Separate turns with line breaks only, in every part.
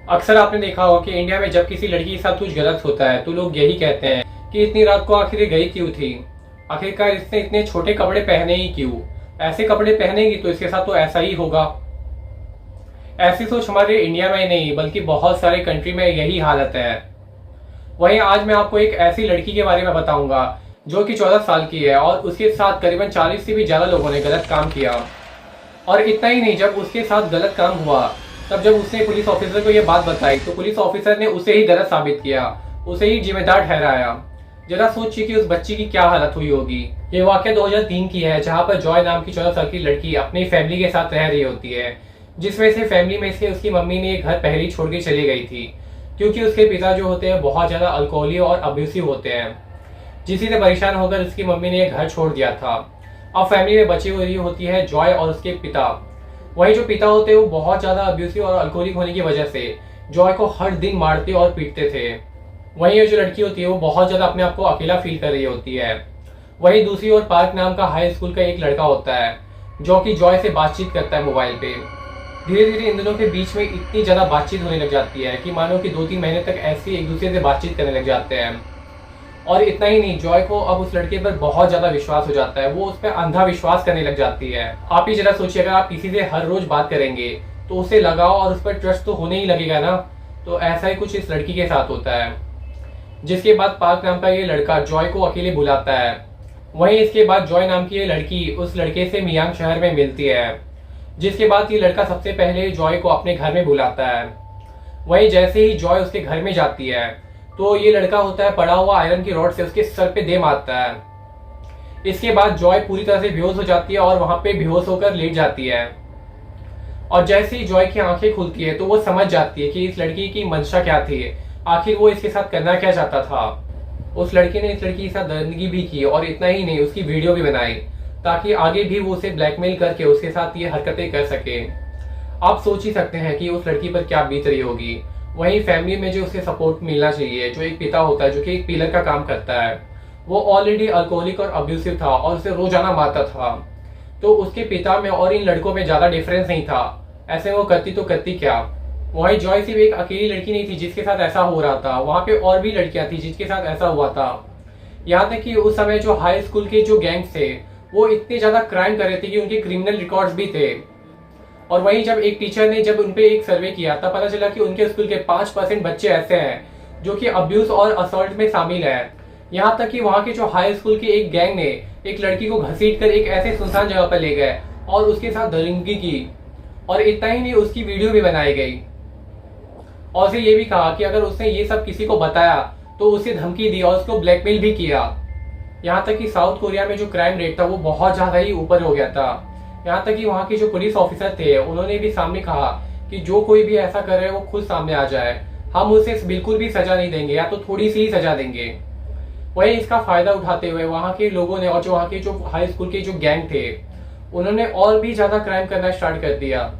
अक्सर आपने देखा होगा कि इंडिया में जब किसी लड़की के साथ कुछ गलत होता है तो लोग यही कहते हैं कि इतनी रात को आखिर ये गई क्यों थी, आखिरकार इसने इतने छोटे कपड़े पहने ही क्यों, ऐसे कपड़े पहनेगी तो इसके साथ तो ऐसा ही होगा। ऐसी सोच हमारे इंडिया में ही नहीं बल्कि बहुत सारे कंट्री में यही हालत है। वहीं आज मैं आपको एक ऐसी लड़की के बारे में बताऊंगा जो कि 14 साल की है और उसके साथ करीबन 40 से भी ज्यादा लोगों ने गलत काम किया। और इतना ही नहीं, जब उसके साथ गलत काम हुआ तब जब उसने पुलिस ऑफिसर को यह बात बताई तो पुलिस ऑफिसर ने उसे ही गलत साबित किया, उसे ही जिम्मेदार ठहराया। जरा सोचिए कि उस बच्ची की क्या हालत हुई होगी। ये वाकया 2003 की है, जहां पर जॉय नाम की 14 साल की लड़की अपनी फैमिली के साथ रह रही होती है, जिसमें से फैमिली में से उसकी मम्मी ने घर पहले ही छोड़ के चली गई थी क्योंकि उसके पिता जो होते हैं बहुत ज्यादा अल्कोहली और अब्यूसिव होते हैं, जिसी से परेशान होकर उसकी मम्मी ने घर छोड़ दिया था। अब फैमिली में बची हुई होती है जॉय और उसके पिता। वही जो पिता होते हैं वो बहुत ज्यादा अब्यूसिव और अल्कोहलिक होने की वजह से जॉय को हर दिन मारते और पीटते थे। वहीं ये जो लड़की होती है वो बहुत ज्यादा अपने आप को अकेला फील कर रही होती है। वहीं दूसरी ओर पार्क नाम का हाई स्कूल का एक लड़का होता है जो कि जॉय से बातचीत करता है मोबाइल पे। धीरे धीरे इन दोनों के बीच में इतनी ज्यादा बातचीत होने लग जाती है कि मानो कि 2-3 महीने तक ऐसे एक दूसरे से बातचीत करने लग जाते हैं। और इतना ही नहीं, जॉय को अब उस लड़के पर बहुत ज्यादा विश्वास हो जाता है, वो उस पर अंधा विश्वास करने लग जाती है। आप ही जरा सोचिए, अगर आप किसी से हर रोज बात करेंगे तो उसे लगाओ और उस पर ट्रस्ट तो होने ही लगेगा ना। तो ऐसा ही कुछ इस लड़की के साथ होता है। जिसके बाद पार्क नाम का ये लड़का जॉय को अकेले बुलाता है। वहीं इसके बाद जॉय नाम की ये लड़की उस लड़के से मियांग शहर में मिलती है, जिसके बाद ये लड़का सबसे पहले जॉय को अपने घर में बुलाता है। वहीं जैसे ही जॉय उसके घर में जाती है तो ये लड़का होता है पड़ा हुआ आयरन की रॉड से उसके सर पे दे मारता है। इसके बाद जॉय पूरी तरह से बेहोश हो जाती है और वहां पे बेहोश होकर लेट जाती है। और जैसे ही जॉय की आंखें खुलती है तो वो समझ जाती है कि इस लड़की की मंशा क्या थी, आखिर वो इसके साथ करना क्या चाहता था। उस लड़के ने इस लड़की के साथ दरिंदगी भी की और इतना ही नहीं, उसकी वीडियो भी बनाई ताकि आगे भी वो उसे ब्लैकमेल करके उसके साथ ये हरकतें कर सके। आप सोच ही सकते हैं कि उस लड़की पर क्या बीत रही होगी। वहीं फैमिली में जो उसे सपोर्ट मिलना चाहिए, जो एक पिता होता है जो कि एक पिलर का काम करता है, वो ऑलरेडी अल्कोहलिक और अब्यूसिव था और उसे रोजाना मारता था। तो उसके पिता में और इन लड़कों में ज्यादा डिफरेंस नहीं था। ऐसे वो करती तो करती क्या। वहीं जॉय सिर्फ एक अकेली लड़की नहीं थी जिसके साथ ऐसा हो रहा था, वहां पे और भी लड़कियां थी जिसके साथ ऐसा हुआ था। यहाँ तक कि उस समय जो हाई स्कूल के जो गैंग थे वो इतने ज्यादा क्राइम कर रहे थे कि उनके क्रिमिनल रिकॉर्ड्स भी थे। और वहीं जब एक टीचर ने जब उनपे एक सर्वे किया तब पता चला कि उनके स्कूल के 5% बच्चे ऐसे हैं जो कि अब्यूज और असॉल्ट में शामिल हैं। यहाँ तक कि वहाँ के जो हाई स्कूल की एक गैंग ने एक लड़की को घसीट कर एक ऐसे सुनसान जगह पर ले गए और उसके साथ दरिंदगी की। और इतना ही नहीं, उसकी वीडियो भी बनाई गई और उसे ये भी कहा कि अगर उसने ये सब किसी को बताया तो उसे धमकी दी और उसको ब्लैकमेल भी किया। यहाँ तक कि साउथ कोरिया में जो क्राइम रेट था वो बहुत ज्यादा ही ऊपर हो गया था। यहाँ तक कि वहाँ के जो पुलिस ऑफिसर थे उन्होंने भी सामने कहा कि जो कोई भी ऐसा कर रहे हैं वो खुद सामने आ जाए, हम उसे बिल्कुल भी सजा नहीं देंगे या तो थोड़ी सी ही सजा देंगे। वहीं इसका फायदा उठाते हुए वहाँ के लोगों ने और जो वहाँ के जो हाई स्कूल के जो गैंग थे उन्होंने और भी ज्यादा क्राइम करना स्टार्ट कर दिया।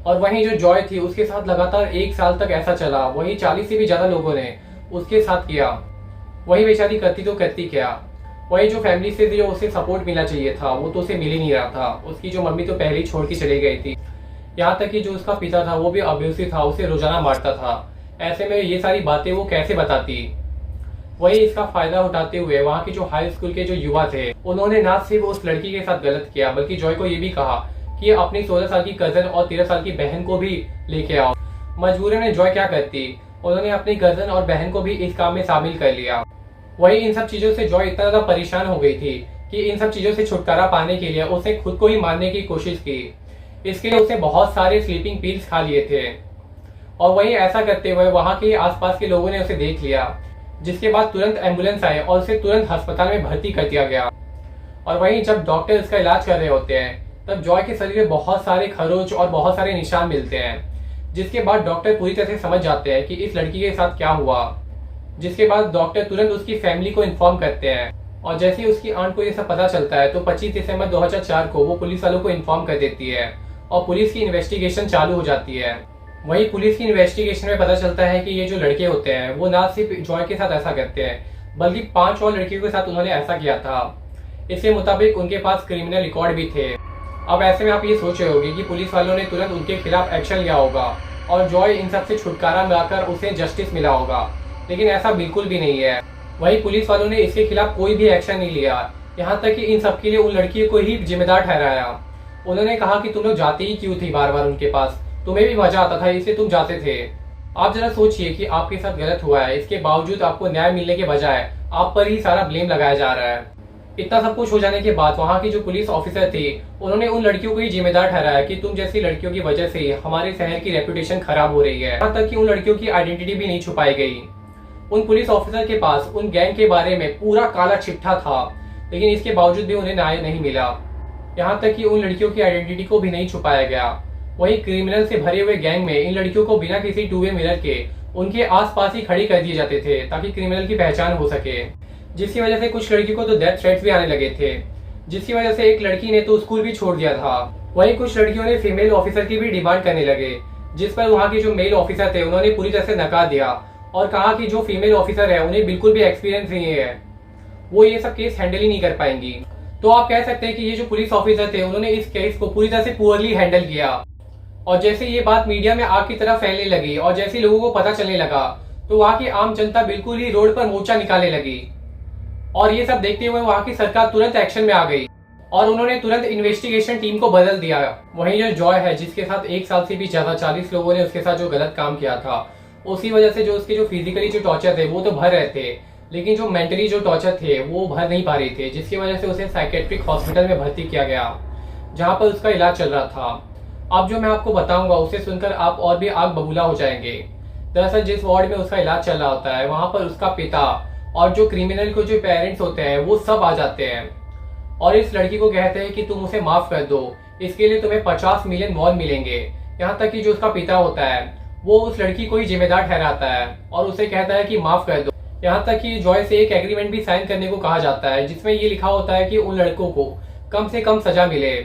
और वहीं जो जॉय थी उसके साथ लगातार 1 साल तक ऐसा चला। वहीं 40 से भी ज्यादा लोगों ने उसके साथ किया। वही बेचारी करती तो करती क्या। वही जो फैमिली से जो उसे सपोर्ट मिलना चाहिए था वो तो उसे मिल ही नहीं रहा था। उसकी जो मम्मी तो पहले ही छोड़ के चली गई थी। यहाँ तक कि जो उसका पिता था वो भी अब्यूसिव था, उसे रोजाना मारता था। ऐसे में ये सारी बातें वो कैसे बताती। वही इसका फायदा उठाते हुए वहाँ के जो हाई स्कूल के जो युवा थे उन्होंने ना सिर्फ उस लड़की के साथ गलत किया बल्कि जॉय को ये भी कहा कि अपनी 16 साल की कजन और 13 साल की बहन को भी लेके आओ। मजबूरन में जॉय क्या करती, उन्होंने अपनी कजन और बहन को भी इस काम में शामिल कर लिया। वही इन सब चीजों से जॉय इतना ज्यादा परेशान हो गई थी कि इन सब चीजों से छुटकारा पाने के लिए उसने खुद को ही मारने की कोशिश की। इसके लिए उसने बहुत सारे स्लीपिंग पिल्स खा लिए थे। और वही ऐसा करते हुए वहां के आसपास के लोगों ने उसे देख लिया, जिसके बाद तुरंत एम्बुलेंस आए और उसे तुरंत अस्पताल में भर्ती कर दिया गया। और वहीं जब डॉक्टर इसका इलाज कर रहे होते हैं तब जॉय के शरीर में बहुत सारे खरोच और बहुत सारे निशान मिलते हैं, जिसके बाद डॉक्टर पूरी तरह से समझ जाते हैं कि इस लड़की के साथ क्या हुआ। जिसके बाद डॉक्टर तुरंत उसकी फैमिली को इन्फॉर्म करते हैं और जैसे ही उसकी आंट को ये सब पता चलता है तो 25 दिसंबर 2004 को वो पुलिस वालों को इन्फॉर्म कर देती है और पुलिस की इन्वेस्टिगेशन चालू हो जाती है। वही पुलिस की इन्वेस्टिगेशन में पता चलता है कि ये जो लड़के होते हैं वो ना सिर्फ जॉय के साथ ऐसा करते हैं बल्कि 5 और लड़कियों के साथ उन्होंने ऐसा किया था। इसके मुताबिक उनके पास क्रिमिनल रिकॉर्ड भी थे। अब ऐसे में आप ये सोच रहे होंगे कि पुलिस वालों ने तुरंत उनके खिलाफ एक्शन लिया होगा और जॉय इन सब से छुटकारा मिलाकर उसे जस्टिस मिला होगा, लेकिन ऐसा बिल्कुल भी नहीं है। वहीं पुलिस वालों ने इसके खिलाफ कोई भी एक्शन नहीं लिया, यहाँ तक कि इन सब के लिए उन लड़कियों को ही जिम्मेदार ठहराया। उन्होंने कहा कि तुम लोग जाते ही क्यों थी बार बार उनके पास, तुम्हें भी मजा आता था इसलिए तुम जाते थे। आप जरा सोचिए कि आपके साथ गलत हुआ है, इसके बावजूद आपको न्याय मिलने के बजाय आप पर ही सारा ब्लेम लगाया जा रहा है। इतना सब कुछ हो जाने के बाद वहाँ की जो पुलिस ऑफिसर थी उन्होंने उन लड़कियों को ही जिम्मेदार ठहराया कि तुम जैसी लड़कियों की वजह से हमारे शहर की रेपुटेशन खराब हो रही है। यहाँ तक कि उन लड़कियों की आइडेंटिटी भी नहीं छुपाई गई। उन पुलिस ऑफिसर के पास उन गैंग के बारे में पूरा काला चिट्ठा था, लेकिन इसके बावजूद भी उन्हें न्याय नहीं मिला। यहाँ तक कि उन लड़कियों की आइडेंटिटी को भी नहीं छुपाया गया। वहीं क्रिमिनल से भरे हुए गैंग में इन लड़कियों को बिना किसी टू वे मिरर के उनके आसपास ही खड़ी कर दिए जाते थे ताकि क्रिमिनल की पहचान हो सके, जिसकी वजह से कुछ लड़कियों को तो डेथ थ्रेट्स भी आने लगे थे, जिसकी वजह से एक लड़की ने तो स्कूल भी छोड़ दिया था। वहीं कुछ लड़कियों ने फीमेल ऑफिसर की भी डिमांड करने लगे, जिस पर वहाँ के जो मेल ऑफिसर थे उन्होंने पूरी तरह से नकार दिया और कहा कि जो फीमेल ऑफिसर है उन्हें बिल्कुल भी एक्सपीरियंस नहीं है, वो ये सब केस हैंडल ही नहीं कर पाएंगी। तो आप कह सकते हैं कि ये जो पुलिस ऑफिसर थे उन्होंने इस केस को पूरी तरह से पुअरली हैंडल किया। और जैसे ये बात मीडिया में आग की तरह फैलने लगी और जैसे लोगों को पता चलने लगा तो वहाँ की आम जनता बिल्कुल ही रोड पर मोर्चा निकालने लगी। और ये सब देखते हुए वहाँ की सरकार तुरंत एक्शन में आ गई और उन्होंने तुरंत इन्वेस्टिगेशन टीम को बदल दिया। वहीं जो जॉय है, जिसके साथ 1 साल से भी ज्यादा 40 लोगों ने उसके साथ जो गलत काम किया था, उसी वजह से जो उसके जो फिजिकली जो टॉर्चर थे वो तो भर रहे थे, लेकिन जो मेंटली जो टॉर्चर थे वो भर नहीं पा रहे थे, जिसकी वजह से उसे साइकेट्रिक हॉस्पिटल में भर्ती किया गया जहाँ पर उसका इलाज चल रहा था। अब जो मैं आपको बताऊंगा उसे सुनकर आप और भी आग बबूला हो जाएंगे। दरअसल जिस वार्ड में उसका इलाज चल रहा होता है वहां पर उसका पिता और जो क्रिमिनल को जो पेरेंट्स होते हैं वो सब आ जाते हैं और इस लड़की को कहते हैं कि तुम उसे माफ कर दो, इसके लिए तुम्हें 50 मिलियन वॉन मिलेंगे। यहाँ तक कि जो उसका पिता होता है वो उस लड़की को ही जिम्मेदार ठहराता है और उसे कहता है कि माफ कर दो। यहाँ तक कि जॉय से एक एग्रीमेंट भी साइन करने को कहा जाता है जिसमें ये लिखा होता है कि उन लड़कों को कम से कम सजा मिले।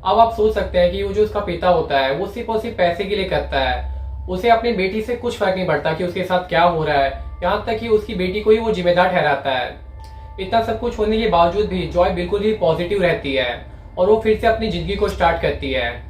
अब आप सोच सकते हैं कि वो जो उसका पिता होता है वो सिर्फ और सिर्फ पैसे के लिए करता है, उसे अपनी बेटी से कुछ फर्क नहीं पड़ता कि उसके साथ क्या हो रहा है, यहाँ तक कि उसकी बेटी को ही वो जिम्मेदार ठहराता है। इतना सब कुछ होने के बावजूद भी जॉय बिल्कुल ही पॉजिटिव रहती है और वो फिर से अपनी जिंदगी को स्टार्ट करती है।